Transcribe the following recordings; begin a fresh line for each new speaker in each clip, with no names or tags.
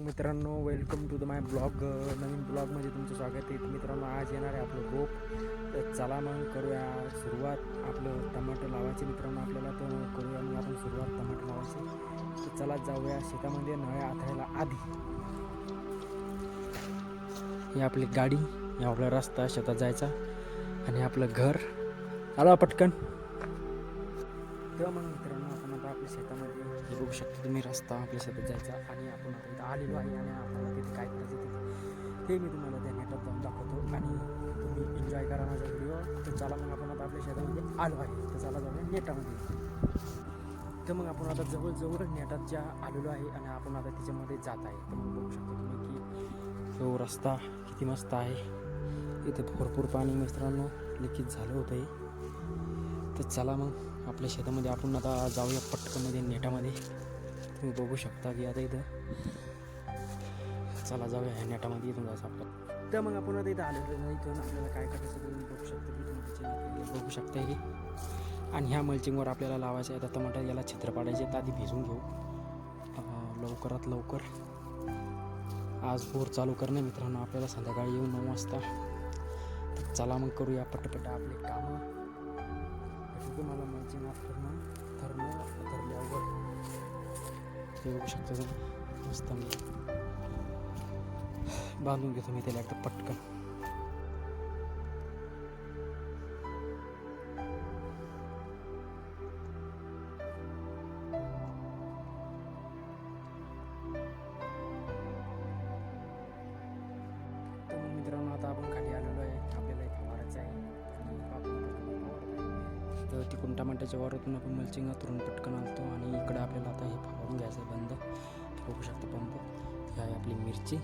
मित्रांनो, welcome to the my blog. नवीन ब्लॉगमध्ये तुमचं स्वागत आहे. मित्रांनो, आज येणार आहे आपलं रोप. तर चला मग करूया सुरुवात. आपलं टमाटर लावायचे मित्रांनो आपल्याला, तर करूया मग आपण सुरुवात टमाटर लावायची. तर चला जाऊया शेतामध्ये नळ्या आथरायला आधी. ही आपली गाडी, हे आपला रस्ता शेतात जायचा आणि आपलं घर आला पटकन. तेव्हा मग मित्रांनो आपण आता आपल्या शेतामध्ये हे बघू शकतो तुम्ही, रस्ता आपल्या शेतात जायचा आणि आपण आता इथं आलेलो आहे आणि आपल्याला तिथे काय करायचं ते मी तुम्हाला त्या नेटात जाऊन दाखवतो आणि तुम्ही एन्जॉय करा माझा व्हिडिओ. तर चला मग आपण आता आपल्या शेतामध्ये आलो आहे, तर चला जाऊया नेटामध्ये. तर मग आपण आता जवळ नेटात ज्या आलेलो आहे आणि आपण आता त्याच्यामध्ये जात आहे. तर मग बघू शकतो तुम्ही की तो रस्ता किती मस्त आहे. इथं भरपूर पाणी मित्रांनो लिकेज झालं होतं आहे. तर चला मग आपल्या शेतामध्ये आपण आता जाऊया पटकनमध्ये नेटामध्ये. तुम्ही बघू शकता की आता इथं चला जाऊया ह्या नेटामध्ये. इथून जायचं आपलं. तर मग आपण आता इथं आलेलं नाही, इथून आपल्याला काय करायचं तुम्ही बघू शकता की तुम्ही बघू शकता की. आणि ह्या मल्चिंगवर आपल्याला लावायचं आहे. आता टमाटर याला छिद्र पाडायचे, तर आधी भिजून घेऊ लवकरात लवकर. आज बोर चालू करणं मित्रांनो आपल्याला संध्याकाळी येऊन 9 वाजता. तर चला मग करूया पटपट आपले कामं. तुम्हाला मल्चिंग धरल्यावर ते बघू शकता तुम्ही. मस्त मी बांधून घेतो मी त्याला एकदा पटकन. तर मित्रांनो आता आपण खाली आलेलो आहे, आपल्याला इथे फवारायचं आहे. तर तिकडून टमाट्याच्या वावरातून आपण मल्चिंग आतरून पटकन आणतो आणि इकडे आपल्याला आता हे फवारून घ्यायचं आहे बंद. बघू शकता पंप. ही आहे आपली मिरची.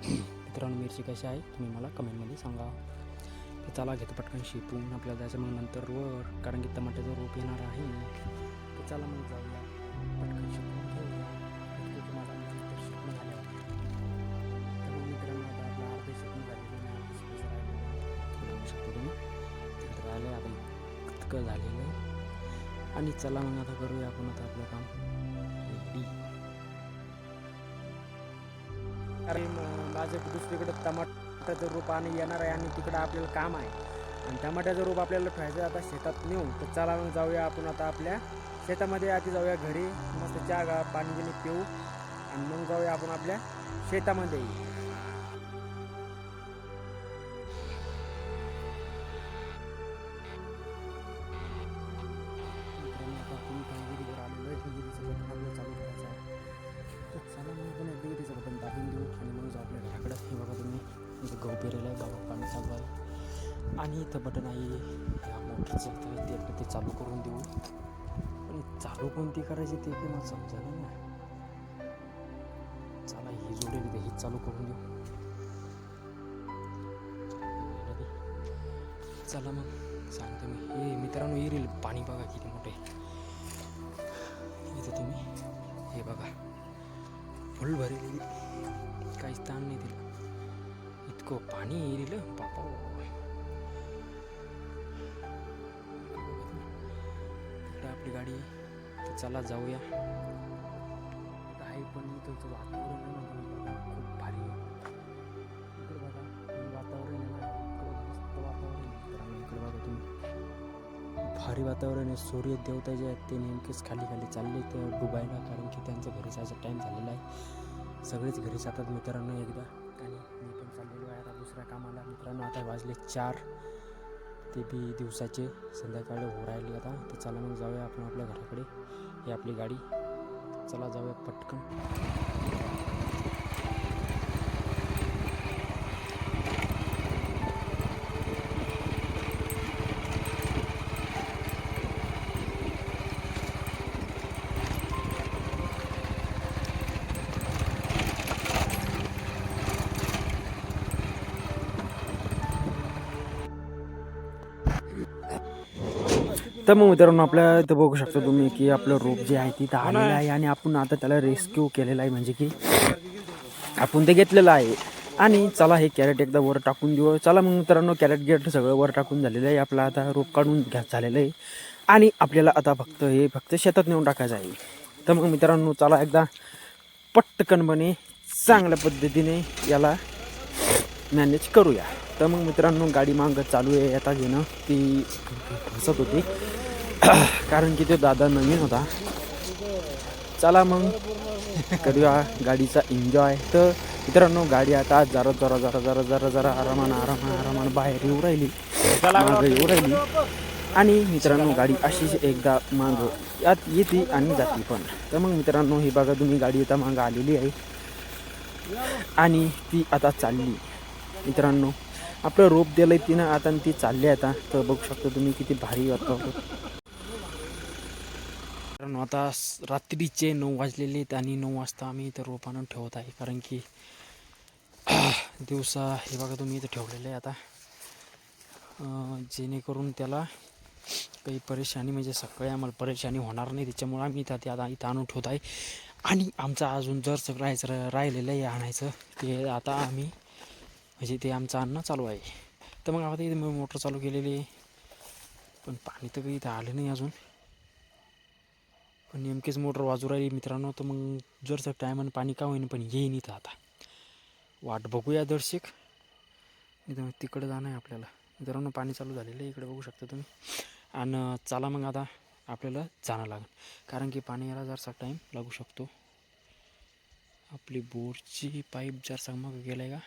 मित्रांनो मिरची कशी आहे तुम्ही मला कमेंटमध्ये सांगा. तर चला घेतो पटकन शिपून आपल्याला जायचं मग नंतर वर, कारण की टमाट्याचा रोप येणार आहे. तर चला मग जाऊया पटकन शिपून घेऊया. माझा शिकणं झाल्यावर तर मग मित्रांनो आता आपलं अर्धे शिकणं झालेलं नाही. बघू शकतो तुम्ही तिकडे राहिलं आता इतकं झालेलं आहे. आणि चला मग आता करूया आपण आता आपलं काम रेडी. अरे माझं दुसरीकडं टमाट्याचं रोप आणि येणार आहे आणि तिकडं आपल्याला काम आहे आणि टमाट्याचं रोप आपल्याला ठेवायचं आता शेतात नेऊन. तर चला मग जाऊया आपण आता आपल्या शेतामध्ये. आधी जाऊया घरी, मस्त चहा पाणी बिणी पिऊ आणि मग जाऊया आपण आपल्या शेतामध्ये. गहू पेरेला आहे बाबा, पाणी चालू आहे आणि इथं बटन आहे या मोटरचं, तर ते चालू करून देऊ. पण चालू कोणती करायची ते काही मला समजायला ना. चला ही जोडेल ते, ही चालू करून देऊ. चला मग सांगतो मी. हे मित्रांनो येईल पाणी बघा किती मोठे इथं तुम्ही हे बघा, फुल भरेल, काहीच ताण नाही तिला. इतकं पाणी येईल बापा. इकडे आपली गाडी. तर चला जाऊया. आहे पण इथं वातावरण खूप भारी आहे. इकडे बघा वातावरण मस्त वातावरण. इकडे बघा तुम्ही, भारी वातावरण आहे. सूर्य देवता जे आहेत ते नेमकेच खाली खाली चालले तर डुबायला, कारण की त्यांचं घरी जायचा टाईम झालेला आहे. सगळेच घरी जातात मित्रांनो एकदा, आणि मी पण चाललेलो आहे आता दुसऱ्या कामाला. मित्रांनो आता वाजले 4, ते बी दिवसाचे, संध्याकाळी हो राहिली आता. तर चला मग जाऊया आपण आपल्या घराकडे. ही आपली गाडी. चला जाऊया पटकन. तर मग मित्रांनो आपल्या इथं बघू शकता तुम्ही की आपलं रोप जे आहे तिथं आलेलं आहे आणि आपण आता त्याला रेस्क्यू केलेलं आहे. म्हणजे की आपण ते घेतलेलं आहे. आणि चला हे कॅरेट एकदा वर टाकून देऊ. चला मग मित्रांनो कॅरेट सगळं वर टाकून झालेलं आहे. आपला आता रोप काढून झालेलं आहे आणि आपल्याला आता फक्त शेतात नेऊन टाकायचं आहे. तर मग मित्रांनो चला एकदा पटकनपणे चांगल्या पद्धतीने याला मॅनेज करूया. तर मग मित्रांनो गाडी मागं चालू आहे आता घेणं, ती फसत होती कारण की तो दादा नवीन होता. चला मग करूया गाडीचा एन्जॉय. तर मित्रांनो गाडी आता जरा जरा जरा जरा जरा जरा आरामानं बाहेर येऊ राहिली, मागं येऊ राहिली. आणि मित्रांनो गाडी अशीच एकदा मागं यात येते आणि जाते पण. तर मग मित्रांनो ही बघा तुम्ही गाडी आता मागं आलेली आहे आणि ती आता चालली. मित्रांनो आपलं रोप दिलं आहे तिनं आता आणि ती चालली आता. तर बघू शकता तुम्ही किती भारी वाटतं. कारण आता रात्रीचे 9 वाजलेले आहेत आणि 9 वाजता आम्ही इथं रोप आणून ठेवत आहे. कारण की दिवसा हे बघा तुम्ही इथं ठेवलेलं आहे आता, जेणेकरून त्याला काही परेशानी म्हणजे सकाळी आम्हाला परेशानी होणार नाही, त्याच्यामुळं आम्ही आता इथं आणून ठेवत आहे. आणि आमचं अजून जर सगळं राहिलेलं आहे आणायचं, ते आता आम्ही म्हणजे ते आमचं आणणं चालू आहे. तर मग आता इथे मोटर चालू केलेली आहे, पण पाणी तर काही इथं आलं नाही अजून. पण नेमकीच मोटर वाजू राहिली मित्रांनो. तर मग जर टायमानं पाणी का होईन पण येईन इथं आता. वाट बघूया दर्शक. इथं तिकडं जाणं आहे आपल्याला. मित्रांनो पाणी चालू झालेलं आहे इकडे बघू शकता तुम्ही. आणि चला मग आता आपल्याला जाणं लागेल, कारण की पाणी यायला जरसा टाईम लागू शकतो. आपली बोरची पाईप जरसा मग गेलाय का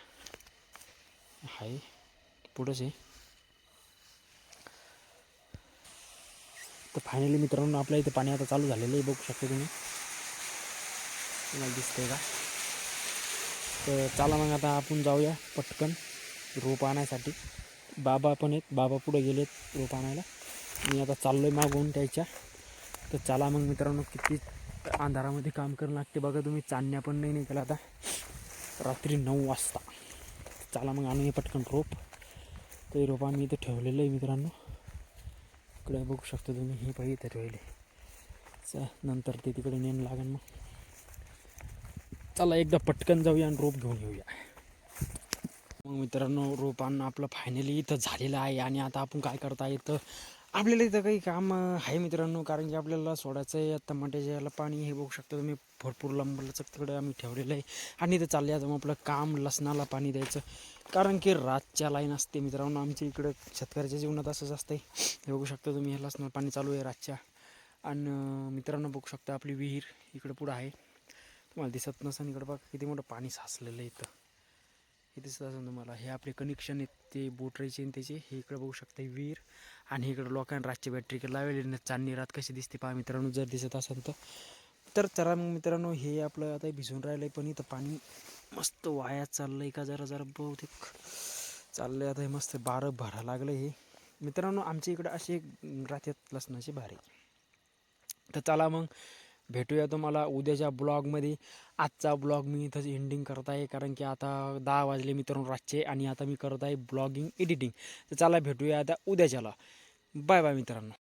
आहे पुढंच आहे. तर फायनली मित्रांनो आपल्या इथे पाणी आता चालू झालेलं आहे, बघू शकता तुम्ही, तुम्हाला दिसतंय का. तर चला मग आता आपण जाऊया पटकन रोप आणायसाठी. बाबा पण आहेत, बाबा पुढे गेलेत रोप आणायला, मी आता चाललो आहे मागून त्याच्या. तर चला मग मित्रांनो किती अंधारामध्ये काम करणं लागते बघा तुम्ही. चांदण्या पण नाही केला आता, रात्री 9 वाजता. चला मग आणूया पटकन रोप. काही रोप आम्ही इथं ठेवलेलं आहे मित्रांनो, इकडे बघू शकता तुम्ही. हे पाहिजे इथं ठेवले, नंतर ते तिकडे नेणं लागेल. मग चला एकदा पटकन जाऊया आणि रोप घेऊन येऊया. मग मित्रांनो रोप आणणं आपलं फायनली इथं झालेलं आहे. आणि आता आपण काय करता येतं, आपल्याला इथं काही काम आहे मित्रांनो, कारण की आपल्याला सोडायचं आहे टमाट्याच्या याला पाणी. हे बघू शकता तुम्ही भरपूर लांबलचक तिकडे आम्ही ठेवलेलं आहे. आणि इथं चालले आता मग आपलं काम लसणाला पाणी द्यायचं, कारण की रातच्या लाईन असते मित्रांनो. आमच्या इकडं शेतकऱ्याच्या जीवनात असंच असतं. हे बघू शकता तुम्ही, हे लसणाला पाणी चालू आहे रातच्या. आणि मित्रांनो बघू शकता आपली विहीर इकडं पुढं आहे, तुम्हाला दिसत नसेल. इकडं बघा किती मोठं पाणी साचलेलं आहे इथं, हे दिसत असेल तुम्हाला. हे आपले कनेक्शन आहेत ते बोटरीचे आणि त्याचे. हे इकडे बघू शकता विहीर, आणि इकडे लोकांना रातची बॅटरी लावलेली चांदणी रात कशी दिसते पहा मित्रांनो, जर दिसत असेल तर चला मग मित्रांनो. हे आपलं आता भिजून राहिलं आहे, पण इथं पाणी मस्त वाया चाललं आहे का जरा जरा बहुतेक चाललं आहे आता. हे मस्त बारं भरा लागलं हे मित्रांनो. आमच्या इकडं असे राहतात लसणाचे भारे. तर चला मग भेटूया तुम्हाला उद्याच्या ब्लॉगमध्ये. आजचा ब्लॉग मी इथंच एंडिंग करत आहे, कारण की आता 10 वाजले मित्रांनो रातचे, आणि आता मी करत आहे ब्लॉगिंग एडिटिंग. तर चला भेटूया आता उद्याच्याला. बाय बाय मित्रांनो.